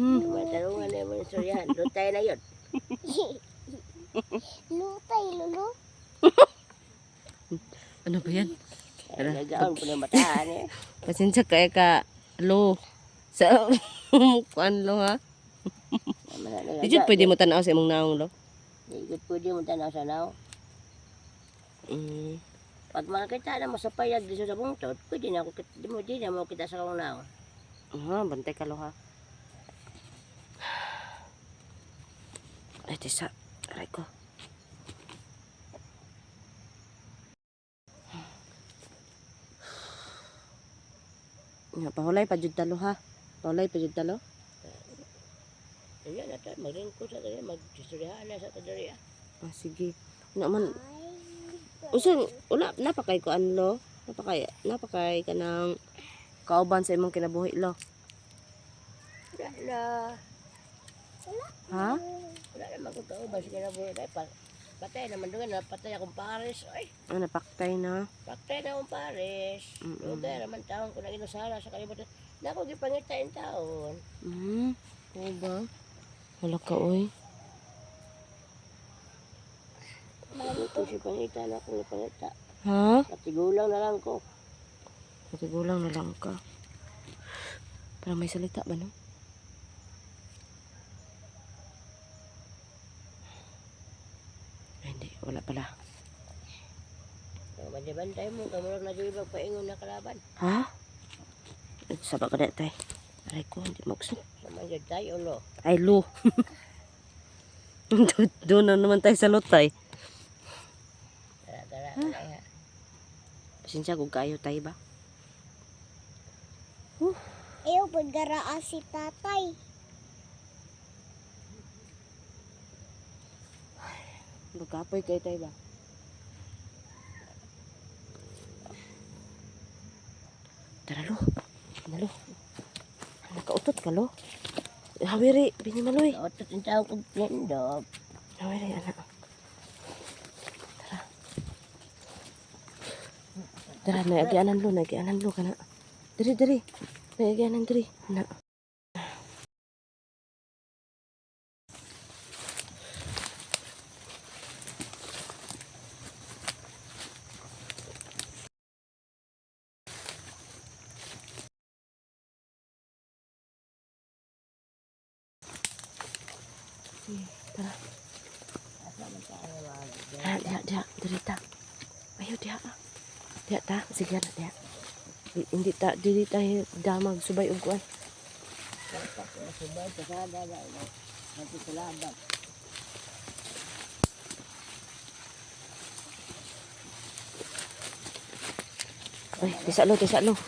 Matarungan na yung istoryahan. Lutay na yun. Lutay, lulu. Ano ba yan? Nagaon po na mataan eh. Pasensya kaya ka, lo. Sa kuan lo ha. Di jud pwede mo tanaw sa imong naong lo. Di jud pwede mo tanaw sa naw. Pag makakita na mo sa payag dito sa bungtot, pwede na ako di na mo kita sa kong naw. Bantay ka lo ha. Ay, tisa. Aray ko. Nga, pahulay pa jud talo ha. Pahulay pa jud talo. Ayan na tayo, mag-ringko sa tayo, mag-istoryahan na sa tayo. Sige. Naman, usan, wala, napakay ko anlo. Napakay ka ng kauban sa imong kinabuhi lo. Wala na. Ha? Wala na magkakauban sa kinabuhi. Patay naman doon na, patay akong pares. Ay, Napaktay na. patay na akong pares. Lugar naman taon ko na inusara sa kalimutan. Na ako gipangitain taon. Oo ba? Wala ka, oy. Ito si pangita na akong pangita. Ha? Katigulang na lang ko. Matigulang na lang ka. Parang may salita ba, no? Ay, hindi. Wala pala. Bantay mo, kamurag na dito paingon na kalaban. Ha? Sabak ka na, tay. Aray ko, hindi magsok. Naman dyan tayo, lo. Ay, lo. Doon na naman tayo sa lotay. Gara-gara ha. Pasensya kung kayo tayo ba? Ayaw, paggaraan si tatay. Magkapoy kayo tayo ba? Tara, lo. Ano, lo? Nakautot ka, lo. Hawiri, binimaloy. Otot ang tao kong pindog. Hawiri, anak. Tara, naiagianan lo ka na. Diri. Naiagianan, diri. Anak. Tara. Dia, diri ta. Ayo dia. Dia ta, sige na dia. Hindi tayo damag subay og kuan. Dapat masubay, kasada na. Nanti salabat. Ay, tisa lo.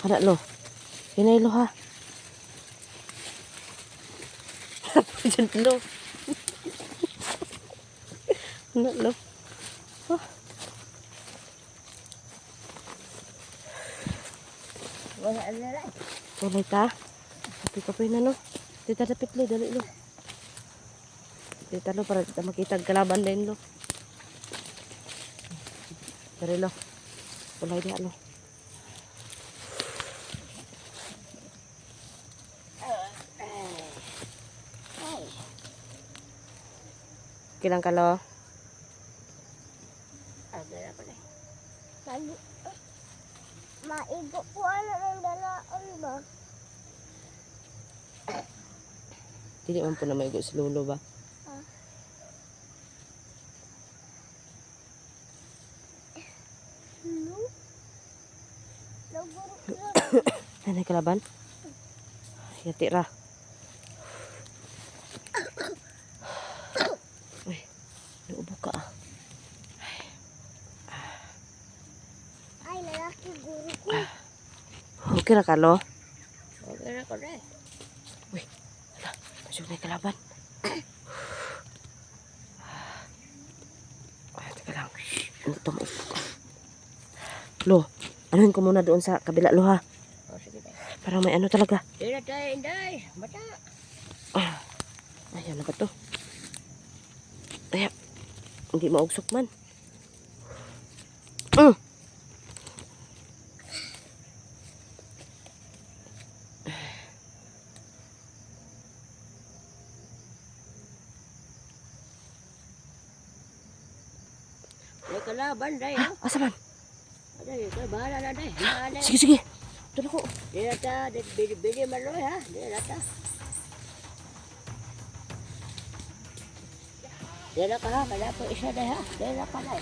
Kana lo. Hinay lo ha. Diyan lo. Kana lo. Wala na lang. Tulay ta. Kapoy na no. Dita dapit lo, dali lo. Dita lo para kita makita ang kalaban din lo. Dali lo. Tulay dia lo. Kilang ka lo. Agad ako na. Maigo ko ano ng dalaan ba? Dili man po na maigo si lolo ba? Hello? Nagurok na. Nanay kalaban? Yati ra. Uy, naubo ka ah. Ay, lalaki guro ko. Okay ra ka lo? Agad ako na. Uy, hala, masuk na yung kalaban. Teka lang. Ano ito maupo ka? Lo, anuhin ko muna doon sa kabila lo ha. O, sige tayo. Parang may ano talaga. Di na tayo, inday. Bata. Ayan na ba to? Ayan. Hindi maugsok man. kalaban, day. Ha? Asa man? Day, ikaw, bahala na, day. Bahala. Sige, sige. Tulog ko. Di na ta, bili maloy, ha? Di na ta. Di na ka, ha? Kaya po isa, day, ha? Di na ka, day.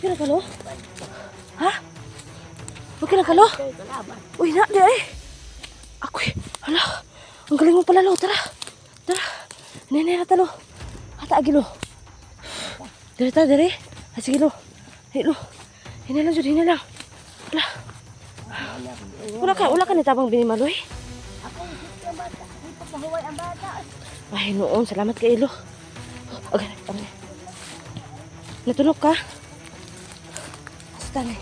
Okay na kalo? Ha? Okay na kalo? Day, kalaban. Uy, na, di ay. Ako eh. Hala, ang galing mo pala, lo. Tara. Tara. Nenay na talo. Hata, agi, lo. Dire ta, dire. Ah, sige, lo. Hey, lo. Hinay lang, Jud, hinay lang. Hala. Wala ka ni tabang binimaloy. Ako, hindi ang bata. Hindi pa pahuway ang bata. Ay, noon. Salamat kay Ilo. Okay, okay. Natulog ka? Basta na.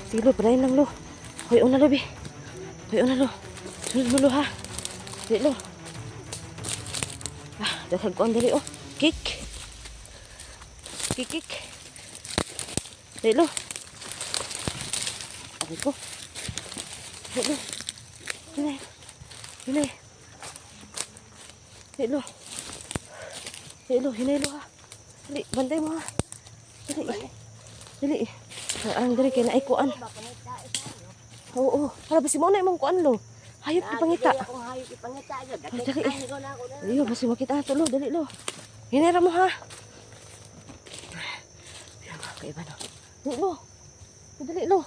Sige, lo. Padayin lang, lo. Hoy, una, lo, bi. Hoy, una, lo. Sunod mo, lo, ha. Sige, lo. Ah, daghag ko ang dali, oh. Kick. Kick, kick. Sige, lo. Okay ko. Sige, lo. Hinay. Hinay. Sige, lo. Sige, lo. Hinay, lo, ha. Dali, bantay mo, ha. Dali. Dali. Ang dali kay naikuan. Oo. Para basi mo na imong kuan, lo. Hayop di pangita. Akong hayop ipangita. Dali. Dali ko na ako na. Dali, basi makita na to, lo. Dali, lo. Hinera mo, ha. Yan, mga kaiba, no. Dali, lo. Dali, lo.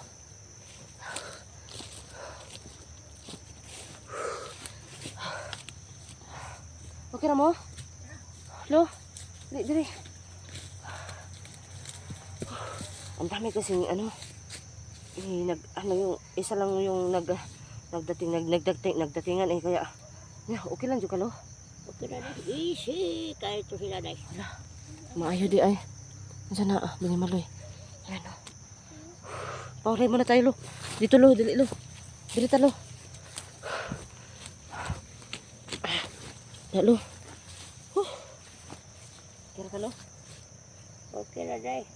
Okay na mo? Lo. Dali, dali. Ang dami kasing ano, yung isa lang yung nagdatingan eh, kaya okay lang juga, lo. Okay na day. Easy. Kahit ito sila day. Maayo di ay. Nasaan na, binimaloy. Ayan, o. Paulay muna tayo, lo. Dito, lo, dali, lo. Dali ta, lo. Ya, lo. Kira ka, lo. Okay na day.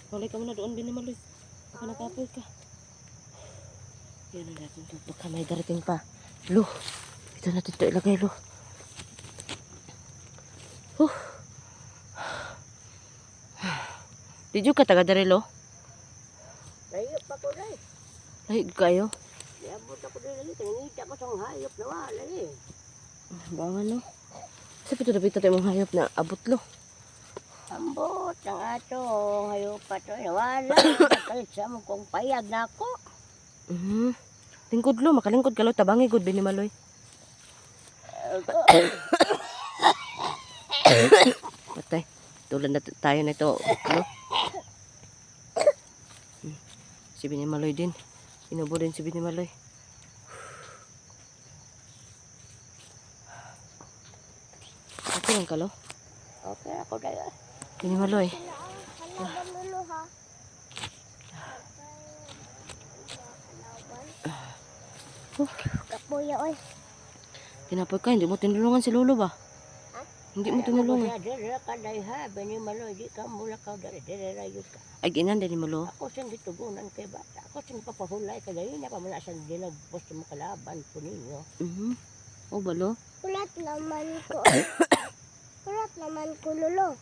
Paulay ka muna doon, binimaloy. Baka nakapoy ka. Yan ang natin to. Baka may darating pa. Lo. Ito natin ito ilagay, lo. Di ka taga dari, lo. Layop ako day. Lahig kayo. Niabot ako day lagi. Tingita ko sa hayop na wala eh. Bangan, no. Sa pito na pito tayo mong hayop na abot, lo. Ambot ng ato. Hayop pa to. Wala. Kalit sa mo kung payag na ako. Lingkod, lo. Makalingkod ka, lo. Tabangi, good, binimaloy. Patay. Tulad na tayo na ito, lo. Si Binimaloy din. Inubo din si Binimaloy. Okay lang ka, lo. Okay ako day. Binimaloy. Kalaban lulu, ha. Kapuya, oy. Pinapoy ka, hindi mo tinulungan si Lolo ba? Hindi mo tinulungan. Dere ka day ha. Binimaloy. Di ka mula ka dere. Dere rayot ka. Ay, ginan din mo, lo. Ako siyang gitugunan kay bata. Ako siyang papahulay kay dahil na pa muna siyang dinagpos mo kalaban po ninyo. O ba, lo? Kulat naman ko. Kulat naman ko, lulo.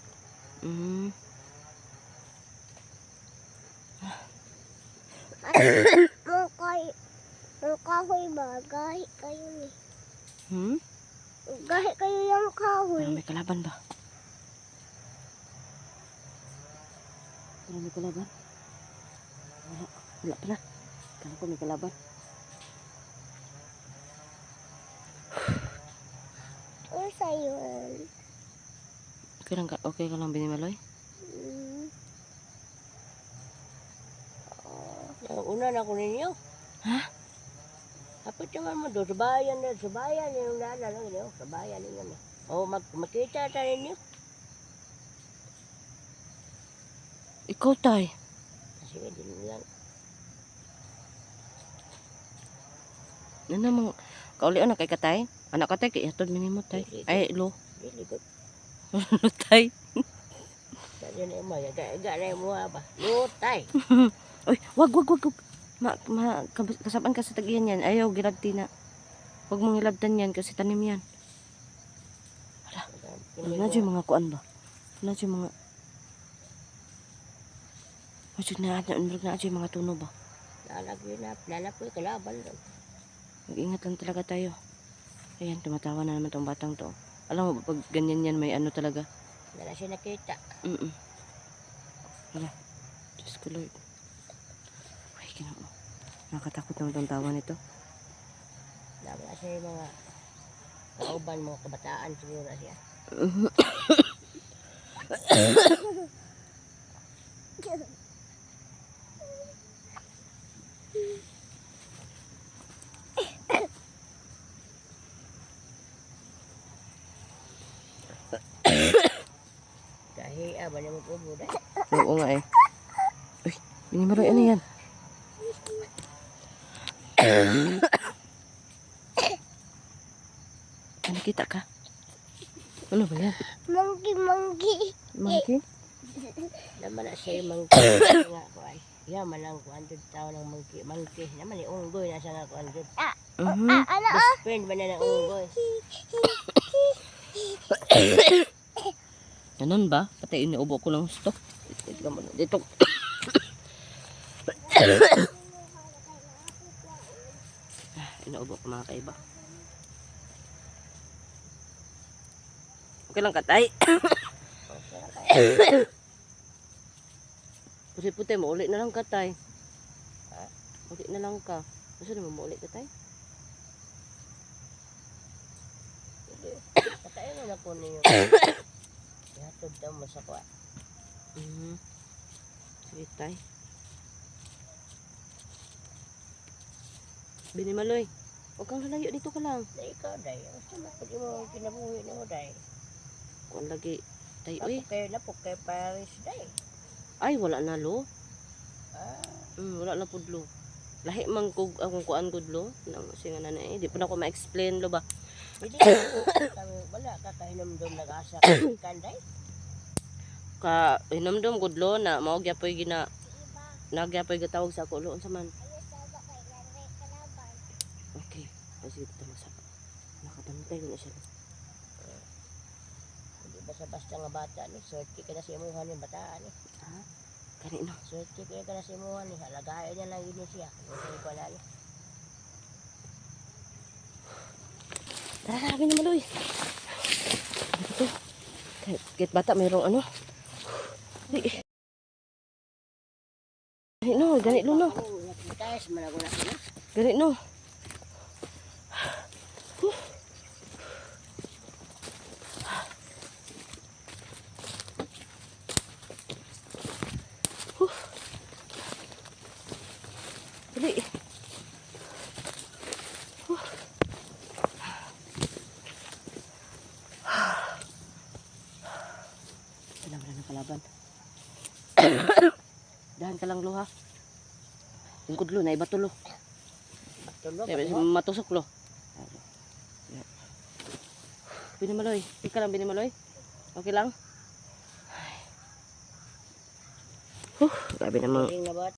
Ang kahoy ba? Gahi kayo ni. Gahi kayo yung kahoy. May kalaban ba? May kalaban? Wala pala. Kala ko may kalaban. Ano sa'yo? Okay ka lang, Binimaloy? Ang una na ko ninyo. Ha? Kapit naman mo doon, sa bayan yung naalala ninyo, sa bayan ninyo. O, makita tayo ninyo. Ikaw, tay. Sige, din lang. Ano namang, kaulian na kay katay? Anak ka tay, kay atod minimo tay. Ay, lo. Dili ko. Lo, tay. Sabi na mo, yaga na mo ba? Lutay. Uy, wag. Kasapan ka sa tagiyan yan. Ayaw, gilabti na. Huwag mong ilabtan yan kasi tanim yan. Ano yung mga kuan ba? Ano yung mga... Masud na yung mga tuno ba? Lalapoy kalaban doon. Mag-ingat lang talaga tayo. Ayan, tumatawa na naman tong batang to. Alam mo ba, pag ganyan yan, may ano talaga. Wala siya nakita. Wala. Diyos ko, Lord. Ay, kinoo. Nakatakot naman tong tawa nito. Wala siya yung mga kauban, mga kabataan siguro siya. Kahit ba na mag-ubo dahil. Oo nga eh. Uy, Binimaroy, ano yan? Nakita ka? Ano ba yan? Monkey. Monkey? Naman na siya yung mangki nga ko ay. Yaman lang ko 100 taon ng mangki. Mangki naman yung unggoy na siya nga ko 100. Ano? Best friend ba na ng unggoy? Ganun ba? Pati iniubo ko lang gusto. Dito. Inuubo ko mga kaiba. Okay lang katay. Puti-puti mo, ulit na lang katay. Ulit na lang ka. Gusto naman mo ulit katay? Patayin mo na po ninyo. Ihatod daw mo sa kwa. Sige tay. Binimaloy. Huwag kang lalayo, dito ka lang. Na ikaw day. Gusto mo pag mo kinabuhi na mo day. Kung lagi. Tay, uy. Napok kay Paris day. Ay, wala na lo. Ah, Wala na pudlo. Lahi man kog akong kuan gudlo nang singa na eh. Di pa na ko ma-explain lo ba. hindi kami wala ka kahinumdum nag-asa kanday. Ka hinumdum gudlo na mao gyapon gina nagyapoy gatawag sa ako lo unsa man. Okay. Ay, sige tama sa. Nakabantay ko na siya. Hindi basta-basta nga bata ni. Swerte ka na si imuhan yung bataan ni. Ha? Kanino? Swerte ka na si imuhan ni. Halagayan niya lang yun siya. Hindi ko na ni. Tara, Binimaloy. Ito. Kahit bata mayroong ano. Ay. Ganit no. Matayas manago na sila. Ganit no. Dali. Wala ng kalaban. Dahan ka lang lo ha. Yung kudlo na iba tulo. Tulog Matusok lo. Binimaloy. Ika lang Binimaloy. Okay lang? Grabe namang na ba?